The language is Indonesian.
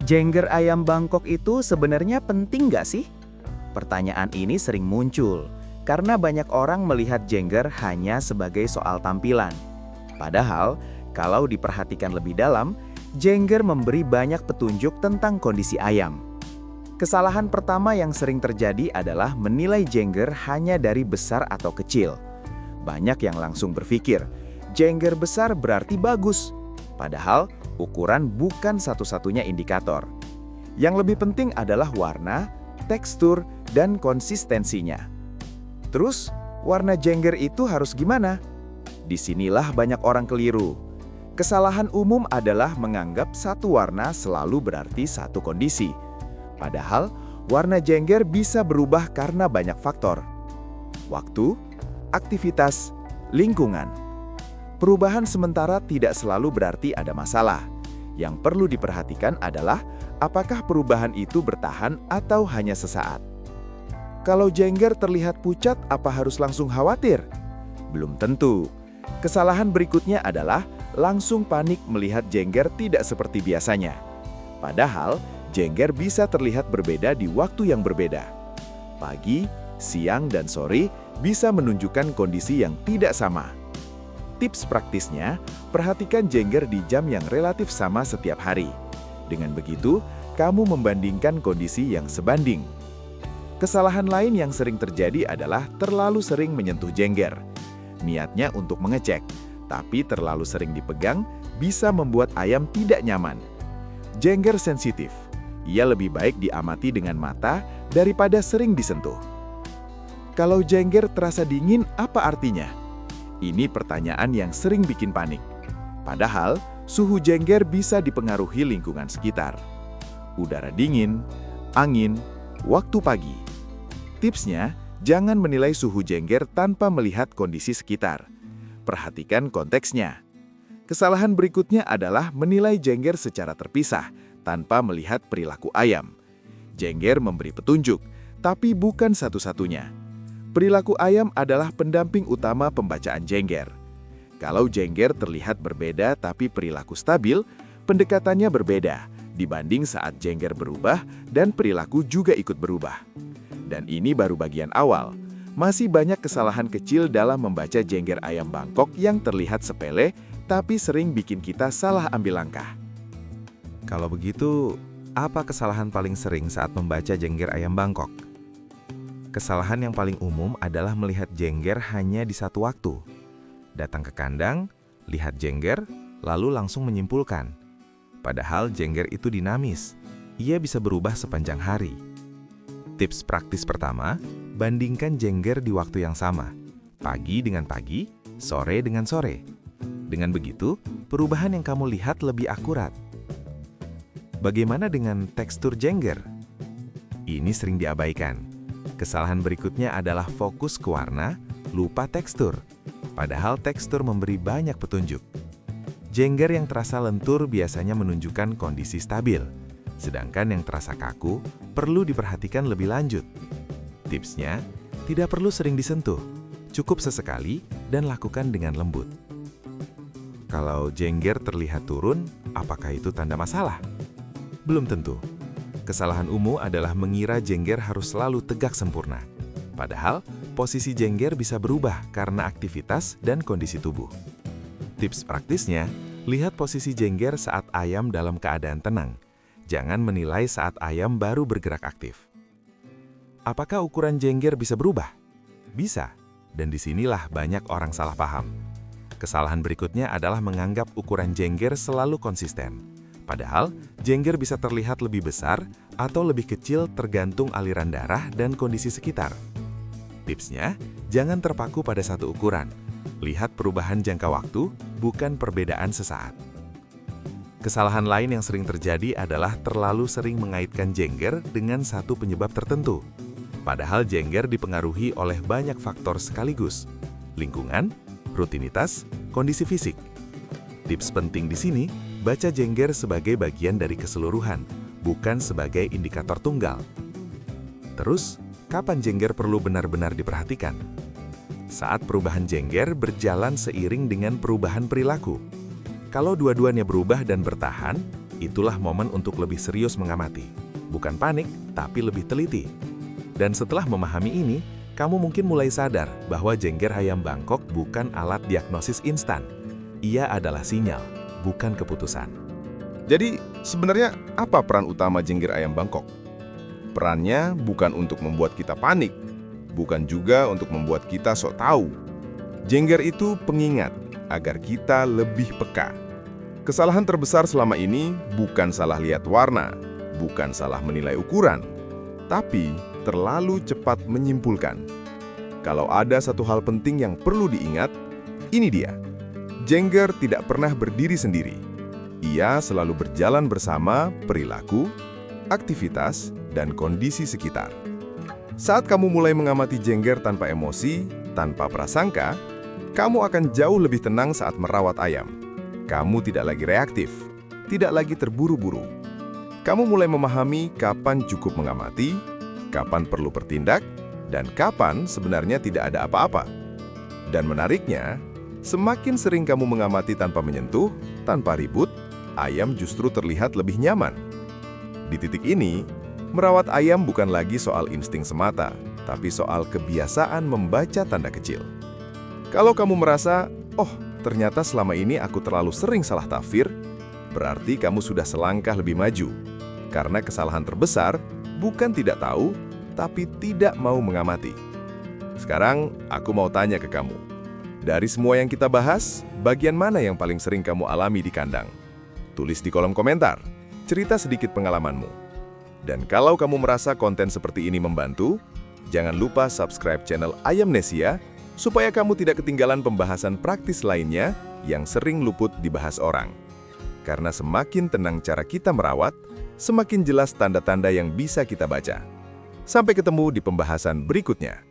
Jengger ayam Bangkok itu sebenarnya penting nggak sih? Pertanyaan ini sering muncul karena banyak orang melihat jengger hanya sebagai soal tampilan. Padahal, kalau diperhatikan lebih dalam, jengger memberi banyak petunjuk tentang kondisi ayam. Kesalahan pertama yang sering terjadi adalah menilai jengger hanya dari besar atau kecil. Banyak yang langsung berpikir, jengger besar berarti bagus. Padahal, ukuran bukan satu-satunya indikator. Yang lebih penting adalah warna, tekstur, dan konsistensinya. Terus, warna jengger itu harus gimana? Disinilah banyak orang keliru. Kesalahan umum adalah menganggap satu warna selalu berarti satu kondisi. Padahal, warna jengger bisa berubah karena banyak faktor. Waktu, aktivitas, lingkungan. Perubahan sementara tidak selalu berarti ada masalah. Yang perlu diperhatikan adalah apakah perubahan itu bertahan atau hanya sesaat. Kalau jengger terlihat pucat, apa harus langsung khawatir? Belum tentu. Kesalahan berikutnya adalah langsung panik melihat jengger tidak seperti biasanya. Padahal, jengger bisa terlihat berbeda di waktu yang berbeda. Pagi, siang, dan sore bisa menunjukkan kondisi yang tidak sama. Tips praktisnya, perhatikan jengger di jam yang relatif sama setiap hari. Dengan begitu, kamu membandingkan kondisi yang sebanding. Kesalahan lain yang sering terjadi adalah terlalu sering menyentuh jengger. Niatnya untuk mengecek, tapi terlalu sering dipegang bisa membuat ayam tidak nyaman. Jengger sensitif. Ia lebih baik diamati dengan mata daripada sering disentuh. Kalau jengger terasa dingin, apa artinya? Ini pertanyaan yang sering bikin panik. Padahal, suhu jengger bisa dipengaruhi lingkungan sekitar. Udara dingin, angin, waktu pagi. Tipsnya, jangan menilai suhu jengger tanpa melihat kondisi sekitar. Perhatikan konteksnya. Kesalahan berikutnya adalah menilai jengger secara terpisah tanpa melihat perilaku ayam. Jengger memberi petunjuk, tapi bukan satu-satunya. Perilaku ayam adalah pendamping utama pembacaan jengger. Kalau jengger terlihat berbeda tapi perilaku stabil, pendekatannya berbeda dibanding saat jengger berubah dan perilaku juga ikut berubah. Dan ini baru bagian awal. Masih banyak kesalahan kecil dalam membaca jengger ayam Bangkok yang terlihat sepele tapi sering bikin kita salah ambil langkah. Kalau begitu, apa kesalahan paling sering saat membaca jengger ayam Bangkok? Kesalahan yang paling umum adalah melihat jengger hanya di satu waktu. Datang ke kandang, lihat jengger, lalu langsung menyimpulkan. Padahal jengger itu dinamis. Ia bisa berubah sepanjang hari. Tips praktis pertama, bandingkan jengger di waktu yang sama. Pagi dengan pagi, sore dengan sore. Dengan begitu, perubahan yang kamu lihat lebih akurat. Bagaimana dengan tekstur jengger? Ini sering diabaikan. Kesalahan berikutnya adalah fokus ke warna, lupa tekstur. Padahal tekstur memberi banyak petunjuk. Jengger yang terasa lentur biasanya menunjukkan kondisi stabil, sedangkan yang terasa kaku perlu diperhatikan lebih lanjut. Tipsnya, tidak perlu sering disentuh, cukup sesekali dan lakukan dengan lembut. Kalau jengger terlihat turun, apakah itu tanda masalah? Belum tentu. Kesalahan umum adalah mengira jengger harus selalu tegak sempurna. Padahal, posisi jengger bisa berubah karena aktivitas dan kondisi tubuh. Tips praktisnya, lihat posisi jengger saat ayam dalam keadaan tenang. Jangan menilai saat ayam baru bergerak aktif. Apakah ukuran jengger bisa berubah? Bisa, dan disinilah banyak orang salah paham. Kesalahan berikutnya adalah menganggap ukuran jengger selalu konsisten. Padahal, jengger bisa terlihat lebih besar atau lebih kecil tergantung aliran darah dan kondisi sekitar. Tipsnya, jangan terpaku pada satu ukuran. Lihat perubahan jangka waktu, bukan perbedaan sesaat. Kesalahan lain yang sering terjadi adalah terlalu sering mengaitkan jengger dengan satu penyebab tertentu. Padahal jengger dipengaruhi oleh banyak faktor sekaligus. Lingkungan, rutinitas, kondisi fisik. Tips penting di sini, baca jengger sebagai bagian dari keseluruhan, bukan sebagai indikator tunggal. Terus, kapan jengger perlu benar-benar diperhatikan? Saat perubahan jengger berjalan seiring dengan perubahan perilaku. Kalau dua-duanya berubah dan bertahan, Itulah momen untuk lebih serius mengamati. Bukan panik, tapi lebih teliti. Dan setelah memahami ini, kamu mungkin mulai sadar bahwa jengger ayam Bangkok bukan alat diagnosis instan. Ia adalah sinyal, bukan keputusan. Jadi, sebenarnya apa peran utama jengger ayam Bangkok? Perannya bukan untuk membuat kita panik, bukan juga untuk membuat kita sok tahu. Jengger itu pengingat agar kita lebih peka. Kesalahan terbesar selama ini bukan salah lihat warna, bukan salah menilai ukuran, tapi terlalu cepat menyimpulkan. Kalau ada satu hal penting yang perlu diingat, ini dia. Jengger tidak pernah berdiri sendiri. Ia selalu berjalan bersama perilaku, aktivitas, dan kondisi sekitar. Saat kamu mulai mengamati jengger tanpa emosi, tanpa prasangka, kamu akan jauh lebih tenang saat merawat ayam. Kamu tidak lagi reaktif, tidak lagi terburu-buru. Kamu mulai memahami kapan cukup mengamati, kapan perlu bertindak, dan kapan sebenarnya tidak ada apa-apa. Dan menariknya, semakin sering kamu mengamati tanpa menyentuh, tanpa ribut, ayam justru terlihat lebih nyaman. Di titik ini, merawat ayam bukan lagi soal insting semata, tapi soal kebiasaan membaca tanda kecil. Kalau kamu merasa, oh, ternyata selama ini aku terlalu sering salah tafsir, berarti kamu sudah selangkah lebih maju. Karena kesalahan terbesar bukan tidak tahu, tapi tidak mau mengamati. Sekarang, aku mau tanya ke kamu. Dari semua yang kita bahas, bagian mana yang paling sering kamu alami di kandang? Tulis di kolom komentar, cerita sedikit pengalamanmu. Dan kalau kamu merasa konten seperti ini membantu, jangan lupa subscribe channel Ayamnesia supaya kamu tidak ketinggalan pembahasan praktis lainnya yang sering luput dibahas orang. Karena semakin tenang cara kita merawat, semakin jelas tanda-tanda yang bisa kita baca. Sampai ketemu di pembahasan berikutnya.